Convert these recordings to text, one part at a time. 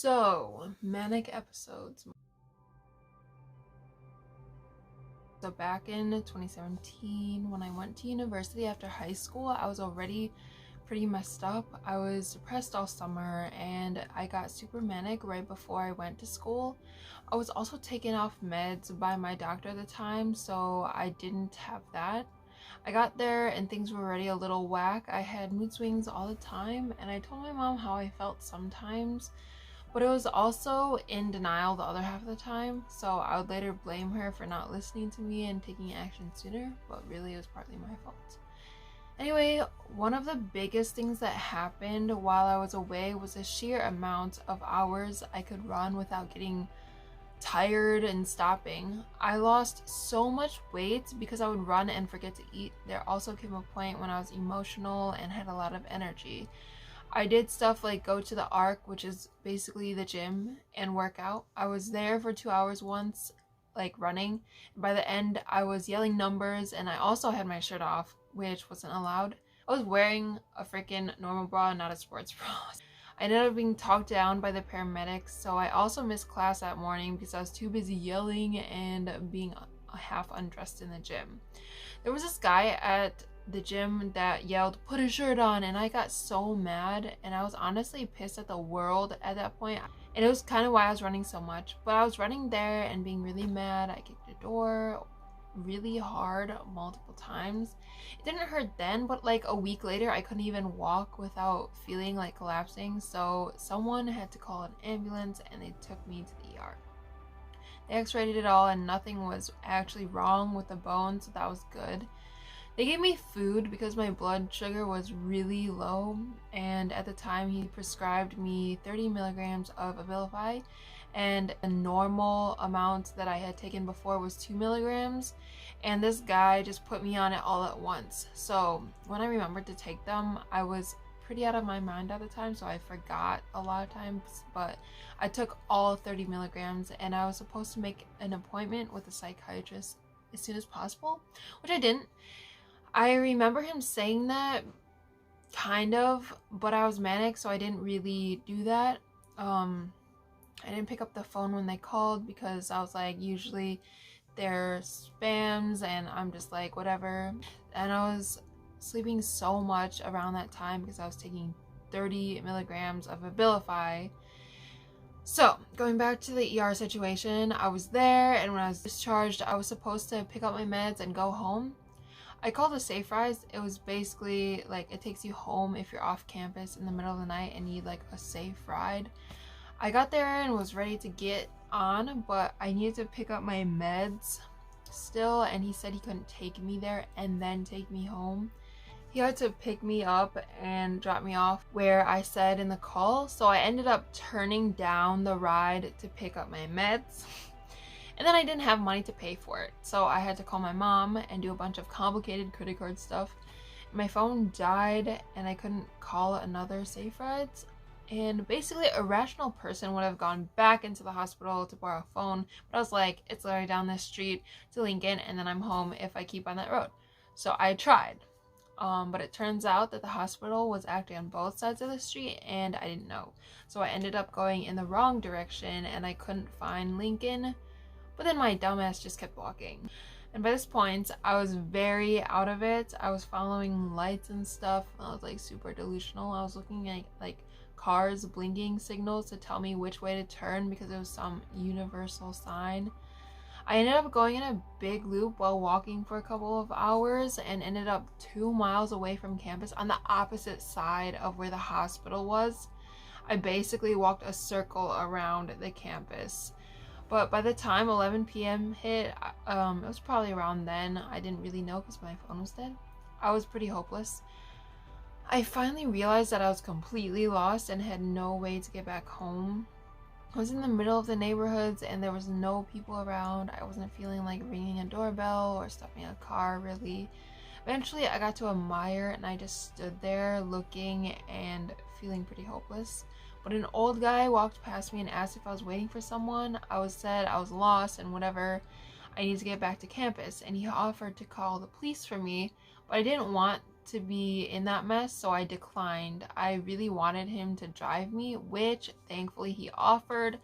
So, manic episodes. So back in 2017, when I went to university after high school, I was already pretty messed up. I was depressed all summer and I got super manic right before I went to school. I was also taken off meds by my doctor at the time, so I didn't have that. I got there and things were already a little whack. I had mood swings all the time and I told my mom how I felt sometimes, but it was also in denial the other half of the time, so I would later blame her for not listening to me and taking action sooner, but really it was partly my fault. Anyway, one of the biggest things that happened while I was away was the sheer amount of hours I could run without getting tired and stopping. I lost so much weight because I would run and forget to eat. There also came a point when I was emotional and had a lot of energy. I did stuff like go to the Arc, which is basically the gym, and work out. I was there for 2 hours once, like running. By the end, I was yelling numbers, and I also had my shirt off, which wasn't allowed. I was wearing a freaking normal bra, not a sports bra. I ended up being talked down by the paramedics, so I also missed class that morning because I was too busy yelling and being half undressed in the gym. There was this guy at the gym that yelled, "Put a shirt on," and I got so mad, and I was honestly pissed at the world at that point. And it was kind of why I was running so much. But I was running there and being really mad. I kicked the door really hard multiple times. It didn't hurt then, but like a week later I couldn't even walk without feeling like collapsing, so someone had to call an ambulance and they took me to the ER. They x-rayed it all and nothing was actually wrong with the bone, so that was good. They gave me food because my blood sugar was really low, and at the time he prescribed me 30 milligrams of Abilify, and a normal amount that I had taken before was 2 milligrams, and this guy just put me on it all at once. So when I remembered to take them, I was pretty out of my mind at the time, so I forgot a lot of times, but I took all 30 milligrams and I was supposed to make an appointment with a psychiatrist as soon as possible, which I didn't. I remember him saying that, kind of, but I was manic, so I didn't really do that. I didn't pick up the phone when they called because I was like, usually they're spams, and I'm just like, whatever. And I was sleeping so much around that time because I was taking 30 milligrams of Abilify. So, going back to the ER situation, I was there, and when I was discharged, I was supposed to pick up my meds and go home. I called a safe ride. It was basically like it takes you home if you're off campus in the middle of the night and need like a safe ride. I got there and was ready to get on, but I needed to pick up my meds still, and he said he couldn't take me there and then take me home. He had to pick me up and drop me off where I said in the call, so I ended up turning down the ride to pick up my meds. And then I didn't have money to pay for it, so I had to call my mom and do a bunch of complicated credit card stuff. My phone died and I couldn't call another safe rides. And basically a rational person would have gone back into the hospital to borrow a phone, but I was like, it's literally down this street to Lincoln and then I'm home if I keep on that road. So I tried, but it turns out that the hospital was actually on both sides of the street and I didn't know. So I ended up going in the wrong direction and I couldn't find Lincoln. But then my dumbass just kept walking. And by this point, I was very out of it. I was following lights and stuff. I was like super delusional. I was looking at like cars blinking signals to tell me which way to turn because it was some universal sign. I ended up going in a big loop while walking for a couple of hours and ended up 2 miles away from campus on the opposite side of where the hospital was. I basically walked a circle around the campus. But by the time 11 p.m. hit, it was probably around then, I didn't really know because my phone was dead. I was pretty hopeless. I finally realized that I was completely lost and had no way to get back home. I was in the middle of the neighborhoods and there was no people around. I wasn't feeling like ringing a doorbell or stopping a car, really. Eventually, I got to a mire and I just stood there looking and feeling pretty hopeless. But an old guy walked past me and asked if I was waiting for someone. I said I was lost and whatever, I need to get back to campus, and he offered to call the police for me, but I didn't want to be in that mess, so I declined. I really wanted him to drive me, which thankfully he offered,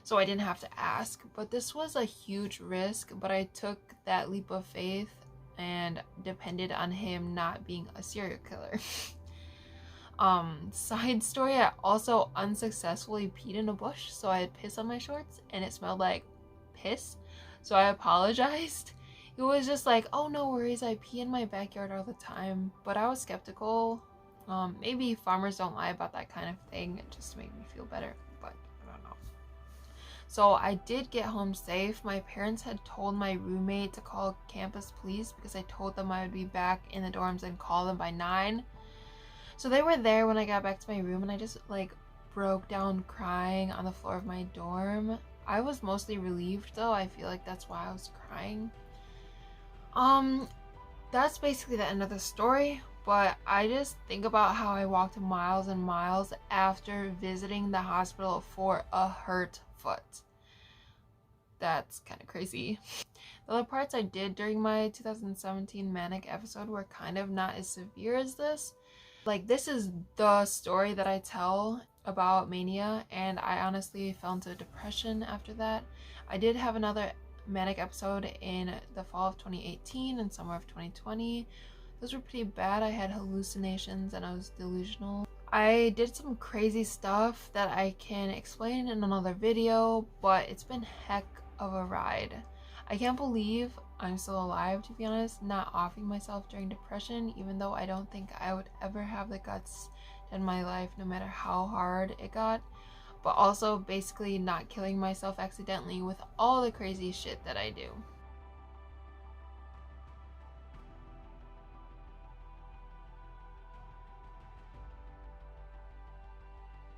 so I didn't have to ask. But this was a huge risk, but I took that leap of faith and depended on him not being a serial killer. Side story, I also unsuccessfully peed in a bush, so I had piss on my shorts and it smelled like piss, so I apologized. He was just like, oh, no worries, I pee in my backyard all the time. But I was skeptical. Maybe farmers don't lie about that kind of thing. It just made me feel better, but I don't know. So I did get home safe. My parents had told my roommate to call campus police because I told them I would be back in the dorms and call them by 9. So they were there when I got back to my room, and I just like broke down crying on the floor of my dorm. I was mostly relieved though. I feel like that's why I was crying. That's basically the end of the story, but I just think about how I walked miles and miles after visiting the hospital for a hurt foot. That's kind of crazy. The other parts I did during my 2017 manic episode were kind of not as severe as this. Like, this is the story that I tell about mania, and I honestly fell into depression after that. I did have another manic episode in the fall of 2018 and summer of 2020. Those were pretty bad. I had hallucinations and I was delusional. I did some crazy stuff that I can explain in another video, but it's been heck of a ride. I can't believe I'm still alive, to be honest, not offing myself during depression, even though I don't think I would ever have the guts to end my life no matter how hard it got. But also basically not killing myself accidentally with all the crazy shit that I do.